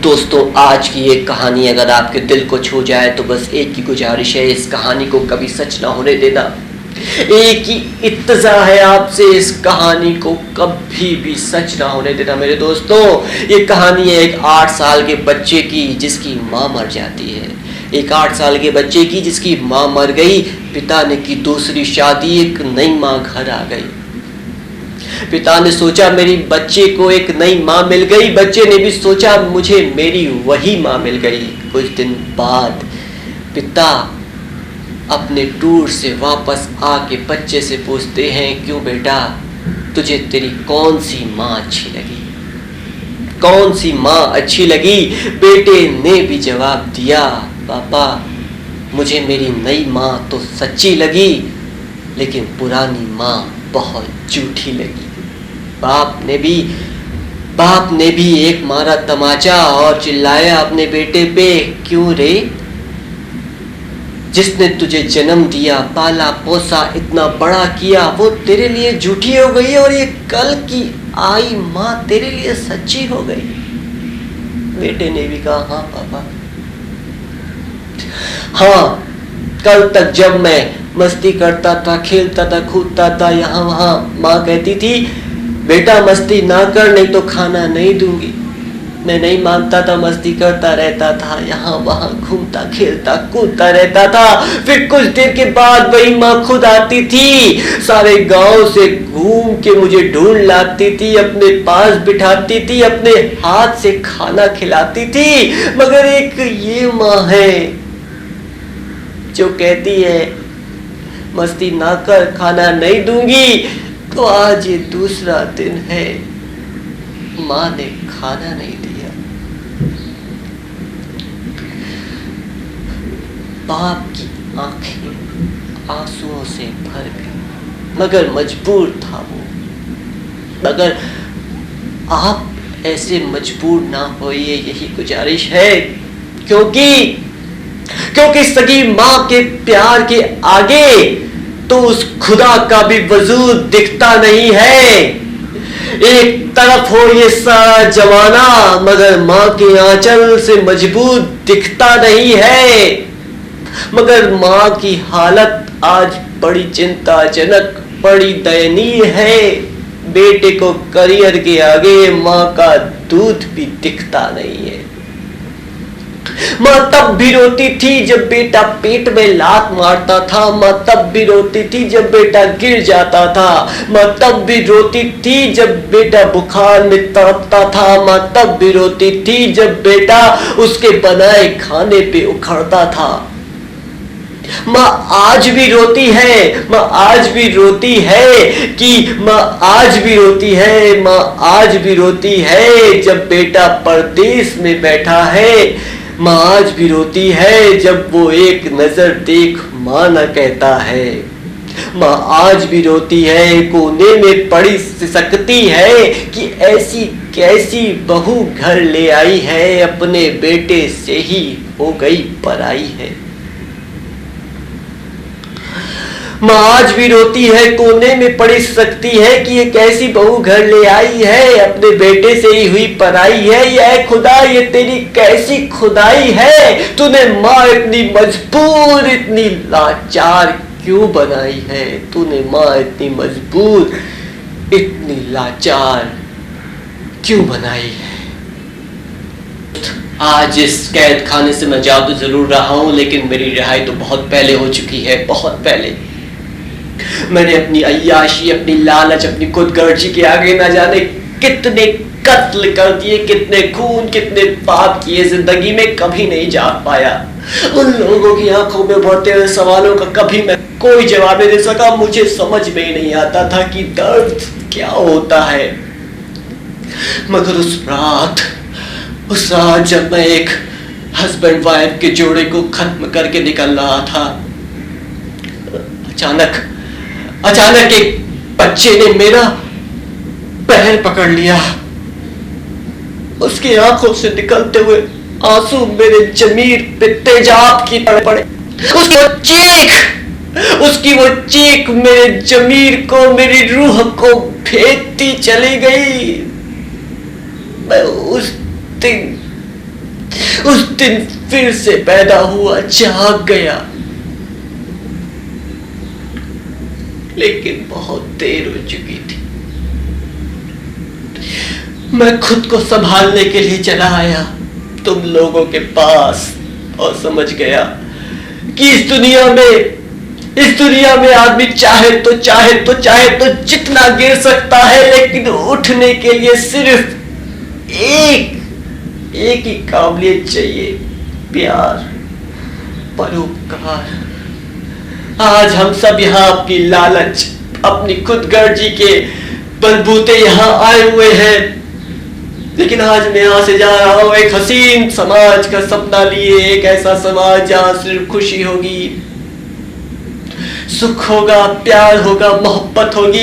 दोस्तों, आज की ये कहानी अगर आपके दिल को छू जाए तो बस एक ही गुजारिश है, इस कहानी को कभी सच ना होने देना। एक ही इत्तजा है आपसे, इस कहानी को कभी भी सच ना होने देना मेरे दोस्तों। ये कहानी है एक 8 साल के बच्चे की जिसकी माँ मर जाती है। एक 8 साल के बच्चे की जिसकी माँ मर गई। पिता ने की दूसरी शादी, एक नई माँ घर आ गई। पिता ने सोचा मेरी बच्चे को एक नई माँ मिल गई। बच्चे ने भी सोचा मुझे मेरी वही माँ मिल गई। कुछ दिन बाद पिता अपने टूर से वापस आके बच्चे से पूछते हैं, क्यों बेटा, तुझे तेरी कौन सी माँ अच्छी लगी? कौन सी माँ अच्छी लगी? बेटे ने भी जवाब दिया, पापा मुझे मेरी नई माँ तो सच्ची लगी, लेकिन पुरानी माँ बहुत झूठी लगी। बाप ने भी एक मारा तमाचा और चिल्लाया अपने बेटे पे, क्यों रे? जिसने तुझे जन्म दिया, पाला पोसा, इतना बड़ा किया, वो तेरे लिए झूठी हो गई और ये कल की आई माँ तेरे लिए सच्ची हो गई। बेटे ने भी कहा, हाँ पापा, हाँ, कल तक जब मैं मस्ती करता था, खेलता था, कूदता था यहाँ वहाँ, माँ कहती थी बेटा मस्ती ना कर नहीं तो खाना नहीं दूंगी। मैं नहीं मानता था, मस्ती करता रहता था, यहाँ वहाँ घूमता खेलता कूदता रहता था। फिर कुछ देर के बाद वही माँ खुद आती थी, सारे गांव से घूम के मुझे ढूंढ लाती थी, अपने पास बिठाती थी, अपने हाथ से खाना खिलाती थी। मगर एक ये माँ है जो कहती है मस्ती ना कर, खाना नहीं दूंगी। तो आज ये दूसरा दिन है, माँ ने खाना नहीं दिया। बाप की आंखें आंसुओं से भर गई, मगर मजबूर था वो। मगर आप ऐसे मजबूर ना होइए, यही गुजारिश है, क्योंकि सगी माँ के प्यार के आगे तो उस खुदा का भी वजूद दिखता नहीं है। एक तरफ हो ये सारा जमाना, मगर माँ के आंचल से मजबूत दिखता नहीं है। मगर माँ की हालत आज बड़ी चिंताजनक, बड़ी दयनीय है। बेटे को करियर के आगे माँ का दूध भी दिखता नहीं है। माँ तब भी रोती थी जब बेटा पेट में लात मारता था, माँ तब भी रोती थी जब बेटा गिर जाता था, माँ तब भी रोती थी जब बेटा बुखार में तड़पता था, माँ तब भी रोती थी जब बेटा उसके बनाए खाने पे उखड़ता था। माँ आज भी रोती है, माँ आज भी रोती है माँ आज भी रोती है, माँ आज भी रोती है जब बेटा परदेश में बैठा है। माँ आज भी रोती है जब वो एक नजर देख माँ न कहता है। माँ आज भी रोती है, कोने में पड़ी सिसकती है कि ऐसी कैसी बहू घर ले आई है, अपने बेटे से ही हो गई पराई है। माँ आज भी रोती है, कोने में पड़ी सकती है कि ये कैसी बहू घर ले आई है, अपने बेटे से ही हुई पराई है। यह खुदा, ये तेरी कैसी खुदाई है? तूने माँ इतनी मजबूर, इतनी लाचार क्यों बनाई है? तूने माँ इतनी मजबूर, इतनी लाचार क्यों बनाई है? आज इस कैद खाने से मैं जा तो जरूर रहा हूं, लेकिन मेरी रिहाई तो बहुत पहले हो चुकी है, बहुत पहले। मैंने अपनी अय्याशी, अपनी लालच, अपनी खुदगर्जी के आगे ना जाने कितने कत्ल कर दिए, कितने खून, कितने पाप किए, जिंदगी में कभी नहीं जाग पाया। उन लोगों की आंखों में बढ़ते हुए सवालों का कभी मैं कोई जवाब नहीं दे सका। मुझे समझ में ही नहीं आता था कि दर्द क्या होता है। मगर उस रात जब मैं एक हस्बैंड वाइफ के जोड़े को खत्म करके निकल रहा था, अचानक एक बच्चे ने मेरा पैर पकड़ लिया। उसकी आंखों से निकलते हुए आंसू मेरे जमीर पे तेजाब की तरह पड़े। उसकी वो चीख मेरे जमीर को, मेरी रूह को भेदती चली गई। मैं उस दिन उस दिन फिर से पैदा हुआ, जाग गया, लेकिन बहुत देर हो चुकी थी। मैं खुद को संभालने के लिए चला आया तुम लोगों के पास और समझ गया कि इस दुनिया में आदमी चाहे तो जितना गिर सकता है, लेकिन उठने के लिए सिर्फ एक ही काबिलियत चाहिए, प्यार, परोपकार। आज हम सब यहाँ अपनी लालच, अपनी खुदगर्जी के बलबूते यहाँ आए हुए हैं, लेकिन आज मैं यहाँ से जा रहा हूँ एक हसीन समाज का सपना लिए, एक ऐसा समाज जहाँ सिर्फ खुशी होगी, सुख होगा, प्यार होगा, मोहब्बत होगी।